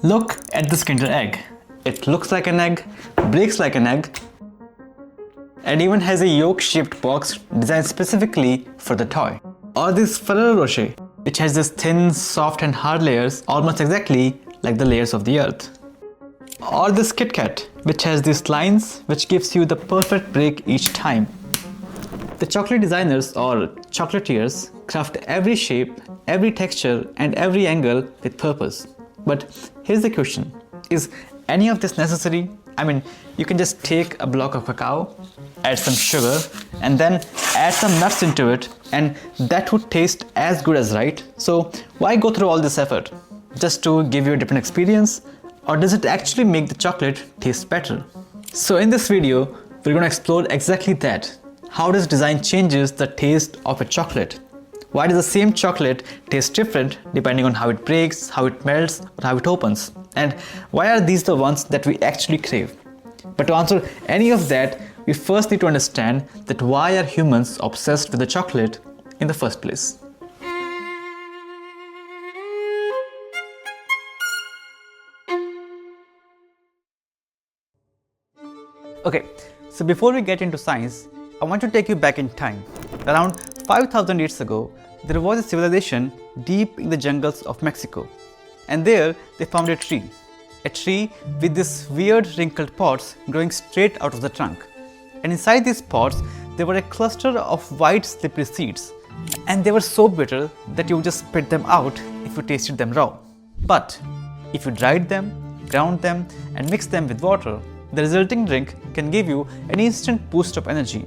Look at this Kinder egg. It looks like an egg, breaks like an egg, and even has a yolk-shaped box designed specifically for the toy. Or this Ferrero Rocher, which has this thin, soft and hard layers almost exactly like the layers of the earth. Or this KitKat, which has these lines which gives you the perfect break each time. The chocolate designers or chocolatiers craft every shape, every texture and every angle with purpose. But here's the question, is any of this necessary? I mean, you can just take a block of cacao, add some sugar and then add some nuts into it and that would taste as good as right. So why go through all this effort? Just to give you a different experience? Or does it actually make the chocolate taste better? So in this video, we're going to explore exactly that. How does design changes the taste of a chocolate? Why does the same chocolate taste different depending on how it breaks, how it melts, or how it opens? And why are these the ones that we actually crave? But to answer any of that, we first need to understand that why are humans obsessed with the chocolate in the first place? Okay, so before we get into science, I want to take you back in time. Around 5,000 years ago, there was a civilization deep in the jungles of Mexico. And there, they found a tree with these weird wrinkled pods growing straight out of the trunk. And inside these pods, there were a cluster of white slippery seeds. And they were so bitter that you would just spit them out if you tasted them raw. But if you dried them, ground them, and mixed them with water, the resulting drink can give you an instant boost of energy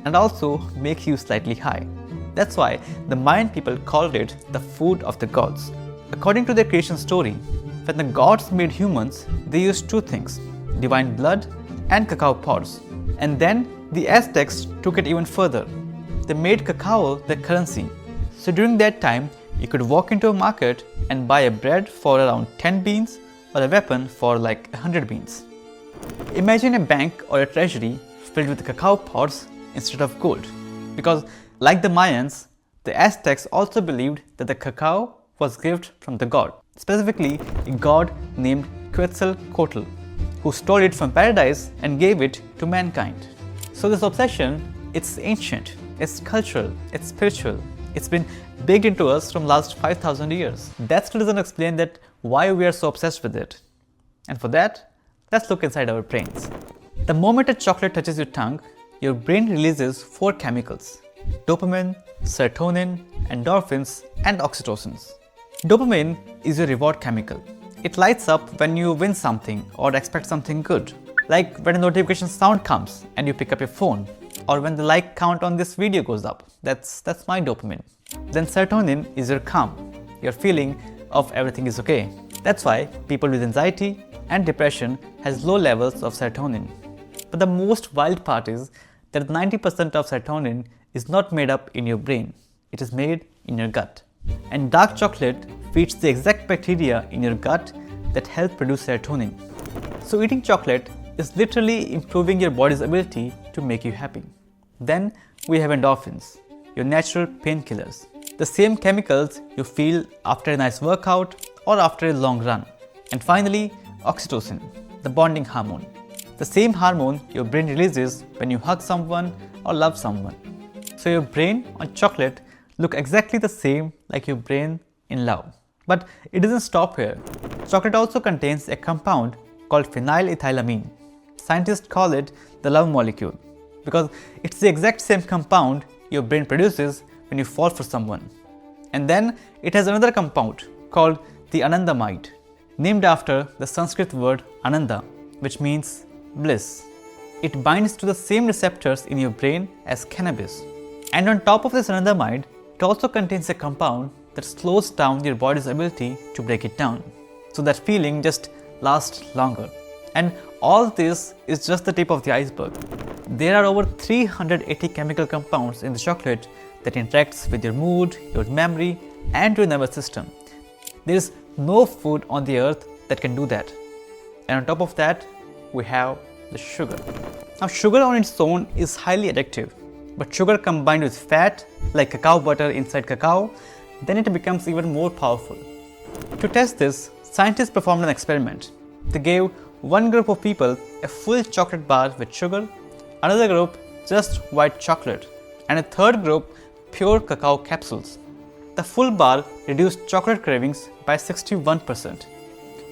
and also make you slightly high. That's why the Mayan people called it the food of the gods. According to their creation story, when the gods made humans, they used two things, divine blood and cacao pods. And then the Aztecs took it even further. They made cacao their currency. So during that time, you could walk into a market and buy a bread for around 10 beans or a weapon for like 100 beans. Imagine a bank or a treasury filled with cacao pods instead of gold. Because like the Mayans, the Aztecs also believed that the cacao was a gift from the god, specifically a god named Quetzalcoatl, who stole it from paradise and gave it to mankind. So this obsession, it's ancient, it's cultural, it's spiritual. It's been baked into us from last 5,000 years. That still doesn't explain that why we are so obsessed with it. And for that, let's look inside our brains. The moment a chocolate touches your tongue, your brain releases 4 chemicals: dopamine, serotonin, endorphins, and oxytocins. Dopamine is your reward chemical. It lights up when you win something or expect something good. Like when a notification sound comes and you pick up your phone, or when the like count on this video goes up. That's my dopamine. Then serotonin is your calm, your feeling of everything is okay. That's why people with anxiety and depression has low levels of serotonin. But the most wild part is that 90% of serotonin is not made up in your brain. It is made in your gut. And dark chocolate feeds the exact bacteria in your gut that help produce serotonin. So eating chocolate is literally improving your body's ability to make you happy. Then we have endorphins, your natural painkillers. The same chemicals you feel after a nice workout or after a long run. And finally, oxytocin, the bonding hormone. The same hormone your brain releases when you hug someone or love someone. So your brain on chocolate look exactly the same like your brain in love. But it doesn't stop here. Chocolate also contains a compound called phenylethylamine. Scientists call it the love molecule because it's the exact same compound your brain produces when you fall for someone. And then it has another compound called the anandamide, named after the Sanskrit word ananda, which means bliss. It binds to the same receptors in your brain as cannabis. And on top of this anandamide, it also contains a compound that slows down your body's ability to break it down. So that feeling just lasts longer. And all this is just the tip of the iceberg. There are over 380 chemical compounds in the chocolate that interacts with your mood, your memory, and your nervous system. There is no food on the earth that can do that. And on top of that, we have the sugar. Now, sugar on its own is highly addictive, but sugar combined with fat, like cacao butter inside cacao, then it becomes even more powerful. To test this, scientists performed an experiment. They gave one group of people a full chocolate bar with sugar, another group just white chocolate, and a third group pure cacao capsules. The full bar reduced chocolate cravings by 61%.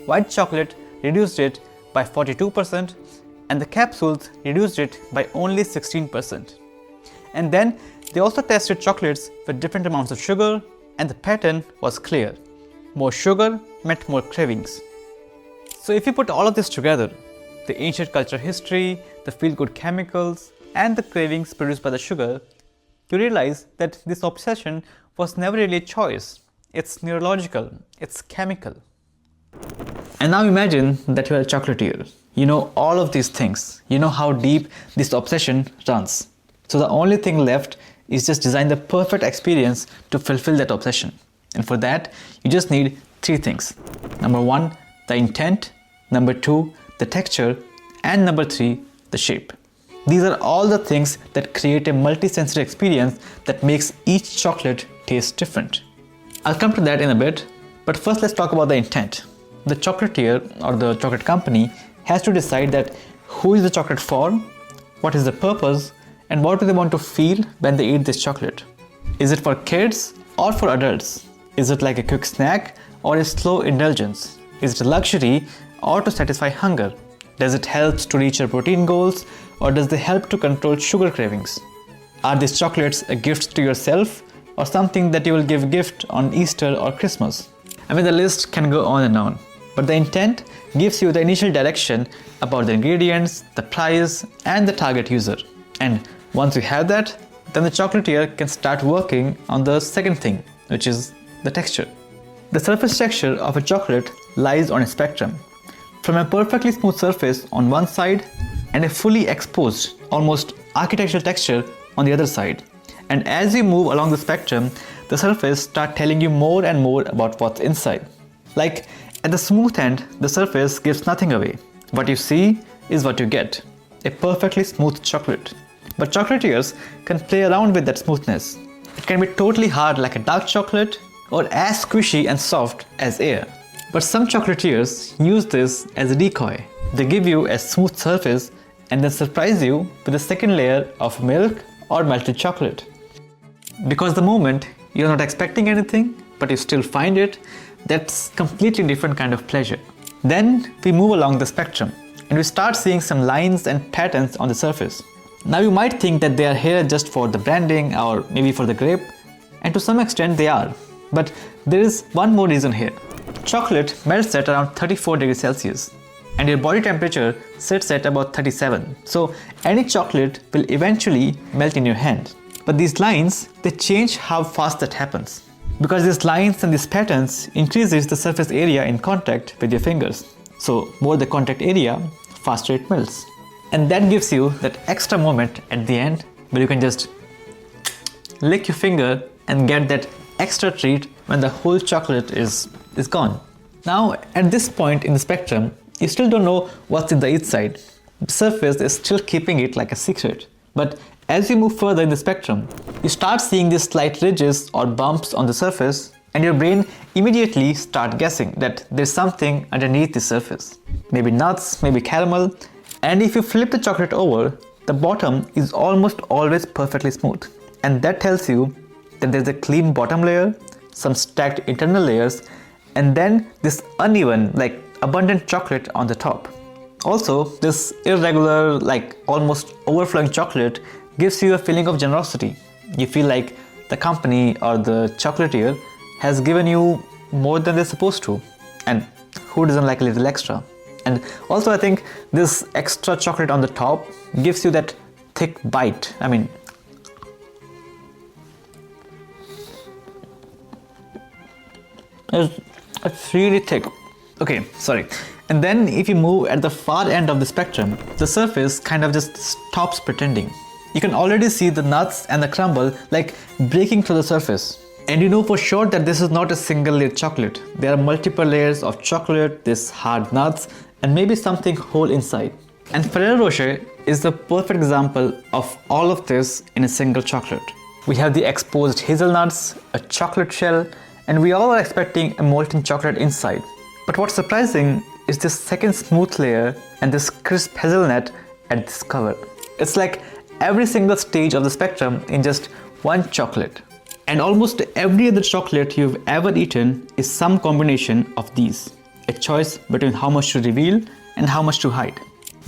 White chocolate reduced it by 42%, and the capsules reduced it by only 16%. And then they also tested chocolates with different amounts of sugar, and the pattern was clear. More sugar meant more cravings. So if you put all of this together, the ancient cultural history, the feel-good chemicals, and the cravings produced by the sugar, you realize that this obsession was never really a choice. It's neurological, it's chemical. And now imagine that you are a chocolatier. You know all of these things. You know how deep this obsession runs. So the only thing left is just design the perfect experience to fulfill that obsession. And for that, you just need three things. Number one, the intent. Number two, the texture. And number three, the shape. These are all the things that create a multisensory experience that makes each chocolate taste different. I'll come to that in a bit, but first let's talk about the intent. The chocolatier or the chocolate company has to decide that who is the chocolate for, what is the purpose, and what do they want to feel when they eat this chocolate. Is it for kids or for adults? Is it like a quick snack or a slow indulgence? Is it a luxury or to satisfy hunger? Does it help to reach your protein goals or does they help to control sugar cravings? Are these chocolates a gift to yourself or something that you will give gift on Easter or Christmas? I mean, the list can go on and on, but the intent gives you the initial direction about the ingredients, the price, and the target user. And once you have that, then the chocolatier can start working on the second thing, which is the texture. The surface texture of a chocolate lies on a spectrum, from a perfectly smooth surface on one side and a fully exposed, almost architectural texture on the other side. And as you move along the spectrum, the surface starts telling you more and more about what's inside. Like at the smooth end, the surface gives nothing away. What you see is what you get, a perfectly smooth chocolate. But chocolatiers can play around with that smoothness. It can be totally hard like a dark chocolate or as squishy and soft as air. But some chocolatiers use this as a decoy. They give you a smooth surface and then surprise you with a second layer of milk or melted chocolate. Because the moment you're not expecting anything, but you still find it, that's completely different kind of pleasure. Then we move along the spectrum and we start seeing some lines and patterns on the surface. Now you might think that they are here just for the branding or maybe for the grape, and to some extent they are. But there is one more reason here. Chocolate melts at around 34 degrees Celsius and your body temperature sits at about 37. So any chocolate will eventually melt in your hand. But these lines, they change how fast that happens. Because these lines and these patterns increases the surface area in contact with your fingers. So more the contact area, faster it melts. And that gives you that extra moment at the end where you can just lick your finger and get that extra treat when the whole chocolate is gone. Now at this point in the spectrum, you still don't know what's in the inside. The surface is still keeping it like a secret. But as you move further in the spectrum, you start seeing these slight ridges or bumps on the surface and your brain immediately starts guessing that there's something underneath the surface. Maybe nuts, maybe caramel. And if you flip the chocolate over, the bottom is almost always perfectly smooth. And that tells you that there's a clean bottom layer, some stacked internal layers, and then this uneven, like abundant chocolate on the top. Also, this irregular, like almost overflowing chocolate gives you a feeling of generosity. You feel like the company or the chocolatier has given you more than they're supposed to. And who doesn't like a little extra? And also I think this extra chocolate on the top gives you that thick bite. I mean, it's really thick. Okay, sorry. And then if you move at the far end of the spectrum, the surface kind of just stops pretending. You can already see the nuts and the crumble like breaking through the surface. And you know for sure that this is not a single layer chocolate. There are multiple layers of chocolate, this hard nuts, and maybe something whole inside. And Ferrero Rocher is the perfect example of all of this in a single chocolate. We have the exposed hazelnuts, a chocolate shell, and we all are expecting a molten chocolate inside. But what's surprising is this second smooth layer and this crisp hazelnut at this cover. It's like every single stage of the spectrum in just one chocolate. And almost every other chocolate you've ever eaten is some combination of these. A choice between how much to reveal and how much to hide.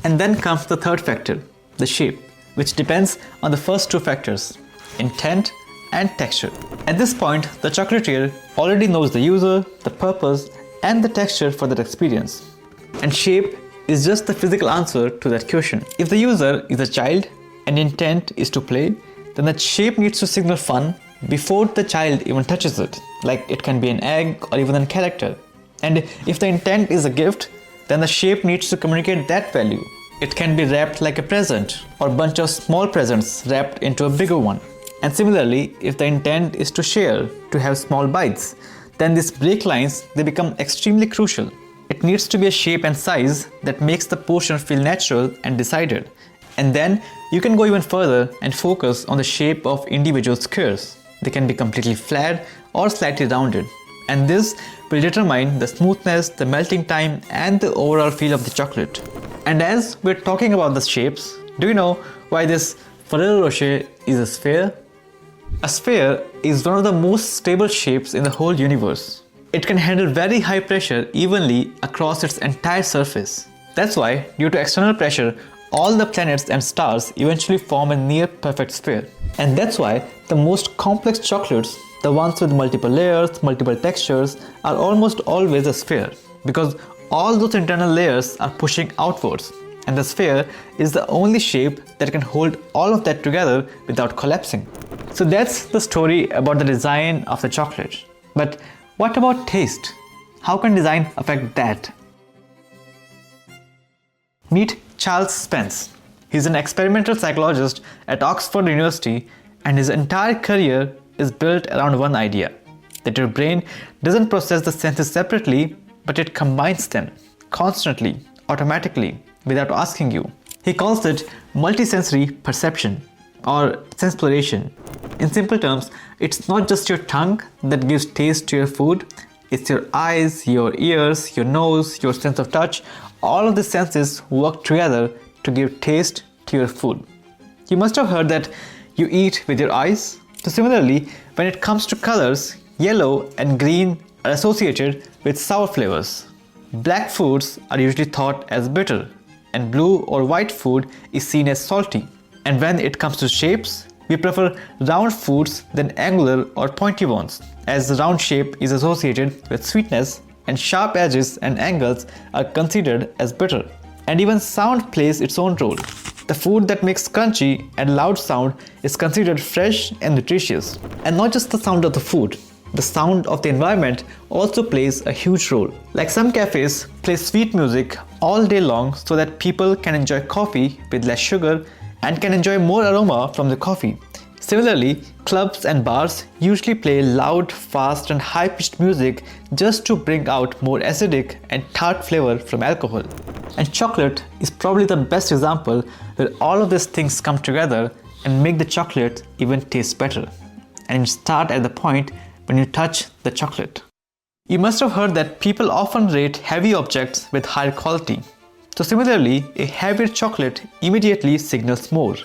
And then comes the third factor, the shape, which depends on the first two factors, intent and texture. At this point, the chocolatier already knows the user, the purpose, and the texture for that experience. And shape is just the physical answer to that question. If the user is a child and intent is to play, then that shape needs to signal fun before the child even touches it. Like it can be an egg or even a character. And if the intent is a gift, then the shape needs to communicate that value. It can be wrapped like a present or a bunch of small presents wrapped into a bigger one. And similarly, if the intent is to share, to have small bites, then these break lines, they become extremely crucial. It needs to be a shape and size that makes the portion feel natural and decided. And then you can go even further and focus on the shape of individual squares. They can be completely flat or slightly rounded. And this will determine the smoothness, the melting time, and the overall feel of the chocolate. And as we're talking about the shapes, do you know why this Ferrero Rocher is a sphere? A sphere is one of the most stable shapes in the whole universe. It can handle very high pressure evenly across its entire surface. That's why, due to external pressure, all the planets and stars eventually form a near perfect sphere. And that's why the most complex chocolates, the ones with multiple layers, multiple textures, are almost always a sphere, because all those internal layers are pushing outwards, and the sphere is the only shape that can hold all of that together without collapsing. So that's the story about the design of the chocolate. But what about taste? How can design affect that? Meet Charles Spence. He's an experimental psychologist at Oxford University, and his entire career is built around one idea, that your brain doesn't process the senses separately, but it combines them constantly, automatically, without asking you. He calls it multisensory perception or senseploration. In simple terms, it's not just your tongue that gives taste to your food, it's your eyes, your ears, your nose, your sense of touch. All of the senses work together to give taste to your food. You must have heard that you eat with your eyes. So similarly, when it comes to colors, yellow and green are associated with sour flavors. Black foods are usually thought as bitter, and blue or white food is seen as salty. And when it comes to shapes, we prefer round foods than angular or pointy ones, as the round shape is associated with sweetness, and sharp edges and angles are considered as bitter. And even sound plays its own role. The food that makes crunchy and loud sound is considered fresh and nutritious. And not just the sound of the food, the sound of the environment also plays a huge role. Like some cafes play sweet music all day long so that people can enjoy coffee with less sugar and can enjoy more aroma from the coffee. Similarly, clubs and bars usually play loud, fast and high-pitched music just to bring out more acidic and tart flavor from alcohol. And chocolate is probably the best example where all of these things come together and make the chocolate even taste better. And you start at the point when you touch the chocolate. You must have heard that people often rate heavy objects with higher quality. So similarly, a heavier chocolate immediately signals more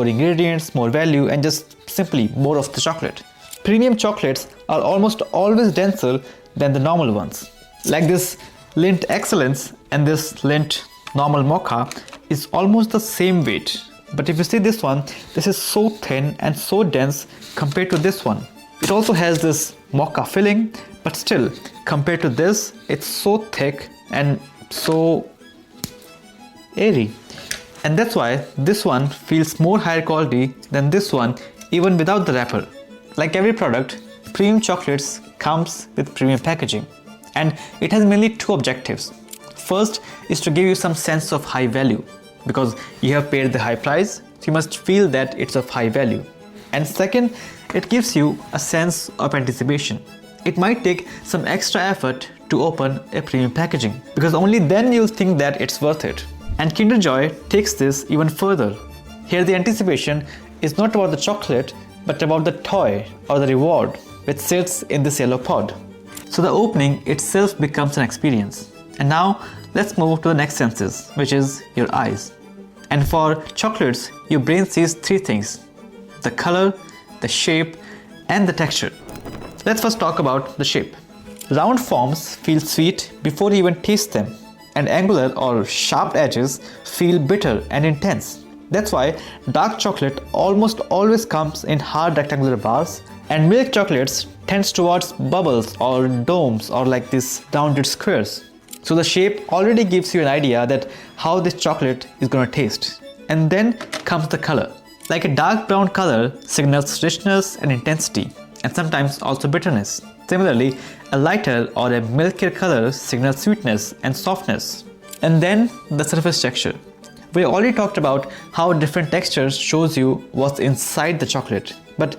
ingredients, more value, and just simply more of the chocolate. Premium chocolates are almost always denser than the normal ones. Like this Lindt Excellence and this Lindt Normal Mocha is almost the same weight. But if you see this one, this is so thin and so dense compared to this one. It also has this mocha filling, but still, compared to this, it's so thick and so airy. And that's why this one feels more higher quality than this one even without the wrapper. Like every product, premium chocolates comes with premium packaging, and it has mainly two objectives. First is to give you some sense of high value, because you have paid the high price, so you must feel that it's of high value. And second, it gives you a sense of anticipation. It might take some extra effort to open a premium packaging, because only then you'll think that it's worth it. And Kinder Joy takes this even further. Here the anticipation is not about the chocolate, but about the toy or the reward which sits in this yellow pod. So the opening itself becomes an experience. And now let's move to the next senses, which is your eyes. And for chocolates, your brain sees three things: the color, the shape, and the texture. Let's first talk about the shape. Round forms feel sweet before you even taste them, and angular or sharp edges feel bitter and intense. That's why dark chocolate almost always comes in hard rectangular bars, and milk chocolates tends towards bubbles or domes or like these rounded squares. So the shape already gives you an idea that how this chocolate is gonna taste. And then comes the color. Like a dark brown color signals richness and intensity, and sometimes also bitterness. Similarly, a lighter or a milkier color signals sweetness and softness. And then the surface texture. We already talked about how different textures shows you what's inside the chocolate. But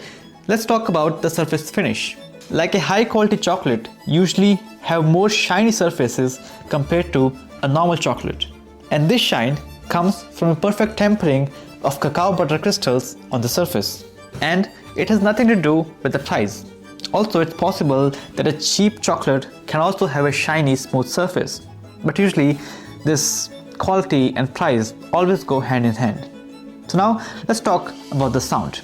let's talk about the surface finish. Like a high quality chocolate usually have more shiny surfaces compared to a normal chocolate. And this shine comes from a perfect tempering of cacao butter crystals on the surface. And it has nothing to do with the price. Also, it's possible that a cheap chocolate can also have a shiny, smooth surface. But usually, this quality and price always go hand in hand. So now, let's talk about the sound.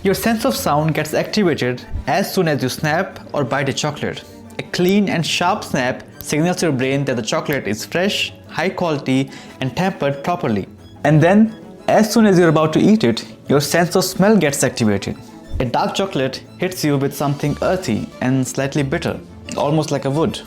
Your sense of sound gets activated as soon as you snap or bite a chocolate. A clean and sharp snap signals your brain that the chocolate is fresh, high quality, and tempered properly. And then, as soon as you're about to eat it, your sense of smell gets activated. A dark chocolate hits you with something earthy and slightly bitter, almost like a wood.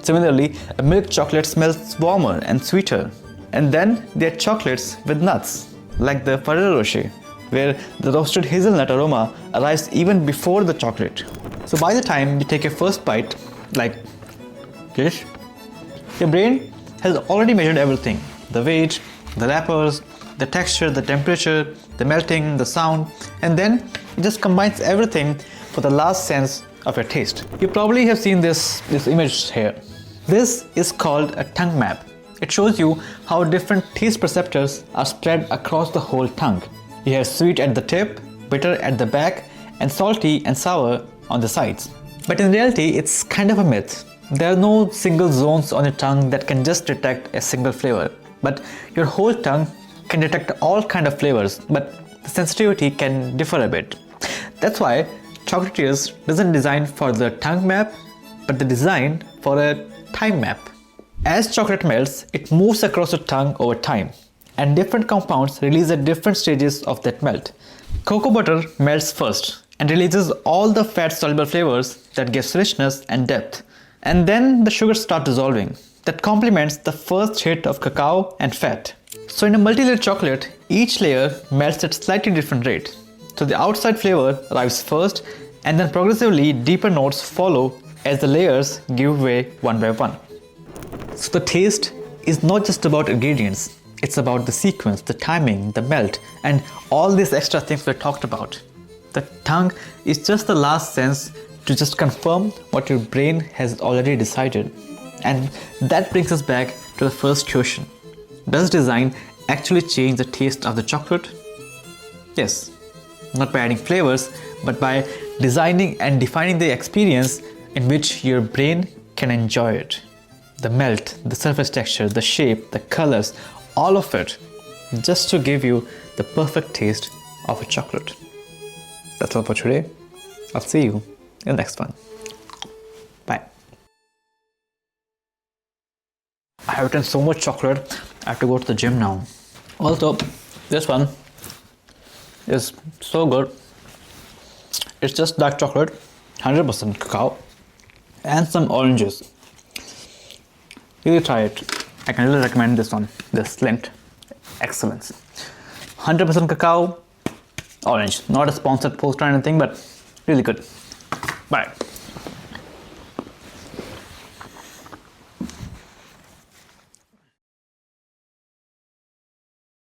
Similarly, a milk chocolate smells warmer and sweeter. And then there are chocolates with nuts, like the Ferrero Rocher, where the roasted hazelnut aroma arrives even before the chocolate. So by the time you take your first bite, like this, your brain has already measured everything: the weight, the wrappers, the texture, the temperature, the melting, the sound, and then it just combines everything for the last sense of your taste. You probably have seen this image here. This is called a tongue map. It shows you how different taste perceptors are spread across the whole tongue. You have sweet at the tip, bitter at the back, and salty and sour on the sides. But in reality, it's kind of a myth. There are no single zones on your tongue that can just detect a single flavor. But your whole tongue can detect all kind of flavors, but the sensitivity can differ a bit. That's why chocolatiers doesn't design for the tongue map, but they design for a time map. As chocolate melts, it moves across your tongue over time, and different compounds release at different stages of that melt. Cocoa butter melts first and releases all the fat-soluble flavors that gives richness and depth. And then the sugars start dissolving. That complements the first hit of cacao and fat. So in a multi-layer chocolate, each layer melts at slightly different rate. So the outside flavor arrives first, and then progressively deeper notes follow as the layers give way one by one. So the taste is not just about ingredients. It's about the sequence, the timing, the melt, and all these extra things we talked about. The tongue is just the last sense to just confirm what your brain has already decided. And that brings us back to the first question. Does design actually change the taste of the chocolate? Yes, not by adding flavors, but by designing and defining the experience in which your brain can enjoy it. The melt, the surface texture, the shape, the colors, all of it, just to give you the perfect taste of a chocolate. That's all for today. I'll see you in the next one. Bye. I have eaten so much chocolate, I have to go to the gym now. Also, this one is so good. It's just dark chocolate, 100% cacao, and some oranges. Really try it. I can really recommend this one, this Lindt Excellence. 100% cacao, orange. Not a sponsored post or anything, but really good. Bye.